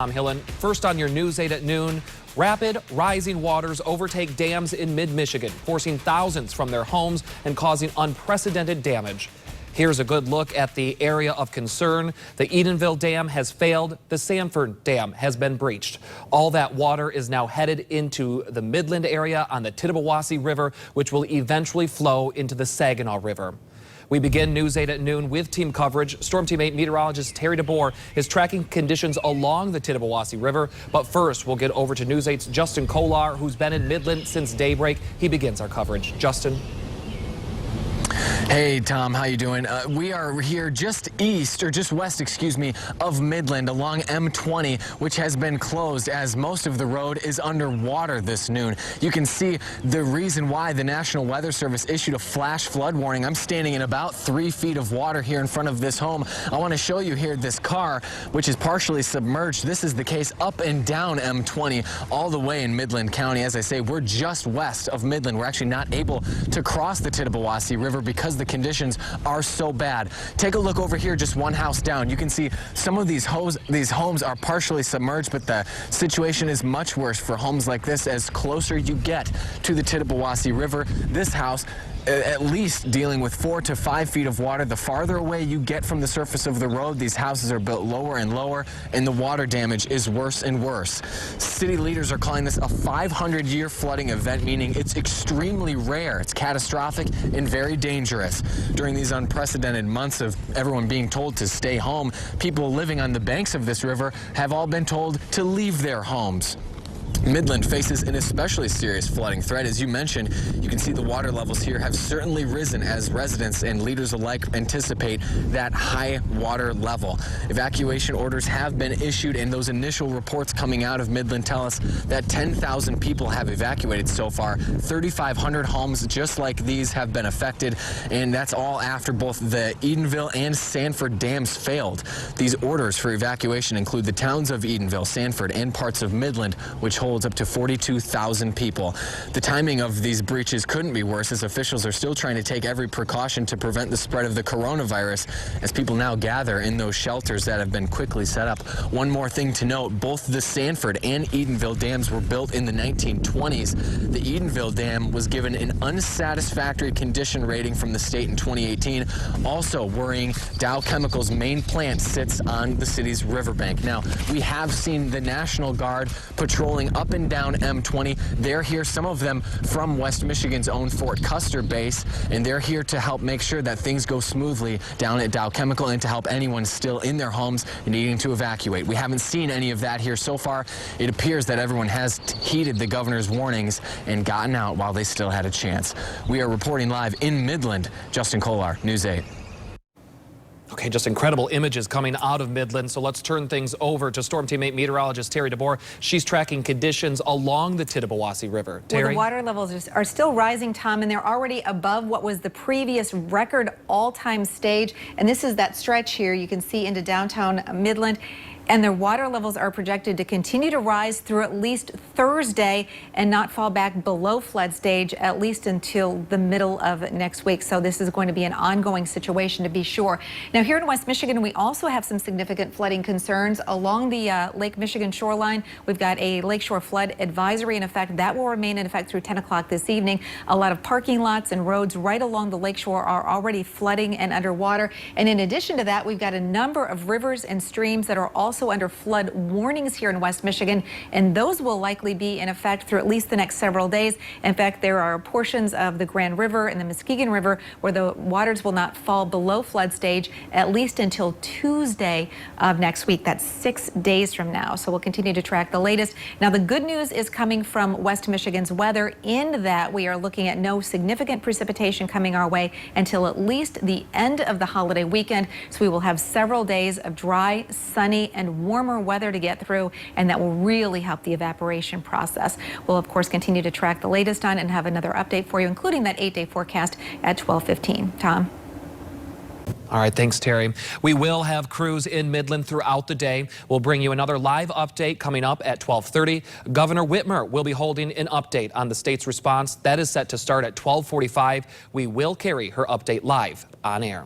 Tom Hillen, first on your News 8 at noon. Rapid rising waters overtake dams in mid-Michigan, forcing thousands from their homes and causing unprecedented damage. Here's a good look at the area of concern. The Edenville Dam has failed. The Sanford Dam has been breached. All that water is now headed into the Midland area on the Tittabawassee River, which will eventually flow into the Saginaw River. We begin News 8 at noon with team coverage. Storm Team 8 meteorologist Terry DeBoer is tracking conditions along the Tittabawassee River. But first, we'll get over to News 8's Justin Kolar, who's been in Midland since daybreak. He begins our coverage. Justin. Hey, Tom, how you doing? We are here just west, of Midland along M20, which has been closed as most of the road is underwater this noon. You can see the reason why the National Weather Service issued a flash flood warning. I'm standing in about 3 feet of water here in front of this home. I want to show you here this car, which is partially submerged. This is the case up and down M20 all the way in Midland County. As I say, we're just west of Midland. We're actually not able to cross the Tittabawassee River because the conditions are so bad. Take a look over here, just one house down. You can see some of these homes are partially submerged, but the situation is much worse for homes like this as closer you get to the Tittabawassee River. This house at least dealing with 4 to 5 feet of water. The farther away you get from the surface of the road, these houses are built lower and lower, and the water damage is worse and worse. City leaders are calling this a 500-year flooding event, meaning it's extremely rare. It's catastrophic and very dangerous. During these unprecedented months of everyone being told to stay home, people living on the banks of this river have all been told to leave their homes. Midland faces an especially serious flooding threat. As you mentioned, you can see the water levels here have certainly risen as residents and leaders alike anticipate that high water level. Evacuation orders have been issued, and those initial reports coming out of Midland tell us that 10,000 people have evacuated so far. 3,500 homes just like these have been affected, and that's all after both the Edenville and Sanford dams failed. These orders for evacuation include the towns of Edenville, Sanford, and parts of Midland, which holds up to 42,000 people. The timing of these breaches couldn't be worse, as officials are still trying to take every precaution to prevent the spread of the coronavirus as people now gather in those shelters that have been quickly set up. One more thing to note, both the Sanford and Edenville dams were built in the 1920s. The Edenville dam was given an unsatisfactory condition rating from the state in 2018. Also worrying, Dow Chemical's main plant sits on the city's riverbank. Now, we have seen the National Guard patrolling up and down M20. They're here, some of them from West Michigan's own Fort Custer base, and they're here to help make sure that things go smoothly down at Dow Chemical and to help anyone still in their homes needing to evacuate. We haven't seen any of that here so far. It appears that everyone has heeded the governor's warnings and gotten out while they still had a chance. We are reporting live in Midland. Justin Kolar, News 8. Okay, just incredible images coming out of Midland. So let's turn things over to Storm Team 8 meteorologist Terry DeBoer. She's tracking conditions along the Tittabawassee River. Terry? Well, the water levels are still rising, Tom, and they're already above what was the previous record all-time stage. And this is that stretch here you can see into downtown Midland. And the water levels are projected to continue to rise through at least Thursday and not fall back below flood stage at least until the middle of next week. So this is going to be an ongoing situation, to be sure. Now, here in West Michigan, we also have some significant flooding concerns along the Lake Michigan shoreline. We've got a lakeshore flood advisory in effect. That will remain in effect through 10 o'clock this evening. A lot of parking lots and roads right along the lakeshore are already flooding and underwater. And in addition to that, we've got a number of rivers and streams that are also under flood warnings here in West Michigan, and those will likely be in effect through at least the next several days. In fact, there are portions of the Grand River and the Muskegon River where the waters will not fall below flood stage at least until Tuesday of next week. That's 6 days from now. So we'll continue to track the latest. Now, the good news is coming from West Michigan's weather, in that we are looking at no significant precipitation coming our way until at least the end of the holiday weekend. So we will have several days of dry, sunny, and warmer weather to get through, and that will really help the evaporation process. We'll, of course, continue to track the latest on and have another update for you, including that 8-day forecast at 12:15. Tom? All right, thanks, Terry. We will have crews in Midland throughout the day. We'll bring you another live update coming up at 12:30. Governor Whitmer will be holding an update on the state's response. That is set to start at 12:45. We will carry her update live on air.